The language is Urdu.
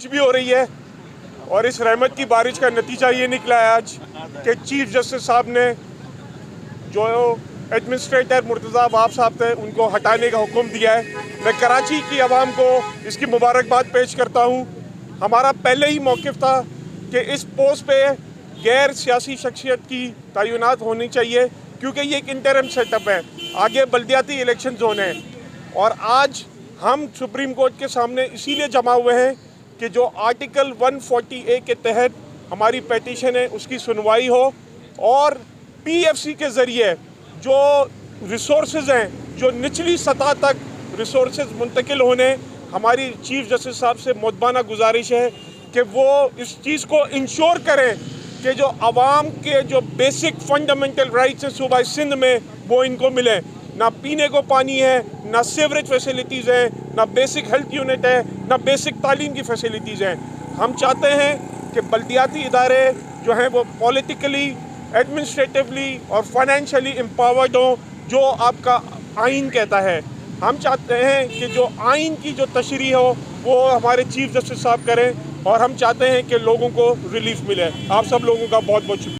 بارش بھی ہو رہی ہے اور اس رحمت کی بارش کا نتیجہ یہ نکلا ہے آج کہ چیف جسٹس صاحب نے جو ایڈمنسٹریٹر مرتضیٰ عباب صاحب تھے ان کو ہٹانے کا حکم دیا ہے۔ میں کراچی کی عوام کو اس کی مبارکباد پیش کرتا ہوں۔ ہمارا پہلے ہی موقف تھا کہ اس پوسٹ پہ غیر سیاسی شخصیت کی تعینات ہونی چاہیے کیونکہ یہ ایک انٹرم سیٹ اپ ہے، آگے بلدیاتی الیکشنز ہونے ہیں اور آج ہم سپریم کورٹ کے سامنے اسی لیے جمع ہوئے ہیں کہ جو آرٹیکل 140A کے تحت ہماری پیٹیشن ہے اس کی سنوائی ہو اور پی ایف سی کے ذریعے جو ریسورسز ہیں جو نچلی سطح تک ریسورسز منتقل ہونے، ہماری چیف جسٹس صاحب سے مؤدبانہ گزارش ہے کہ وہ اس چیز کو انشور کریں کہ جو عوام کے جو بیسک فنڈامنٹل رائٹس ہیں صوبہ سندھ میں وہ ان کو ملیں۔ نہ پینے کو پانی ہے، نہ سیوریج فیسیلیٹیز ہیں، نہ بیسک ہیلتھ یونٹ ہے، نہ بیسک تعلیم کی فیسیلیٹیز ہیں۔ ہم چاہتے ہیں کہ بلدیاتی ادارے جو ہیں وہ پولیٹیکلی، ایڈمنسٹریٹیولی اور فائنینشلی امپاورڈ ہوں جو آپ کا آئین کہتا ہے۔ ہم چاہتے ہیں کہ جو آئین کی جو تشریح ہو وہ ہمارے چیف جسٹس صاحب کریں اور ہم چاہتے ہیں کہ لوگوں کو ریلیف ملے۔ آپ سب لوگوں کا بہت بہت شکریہ۔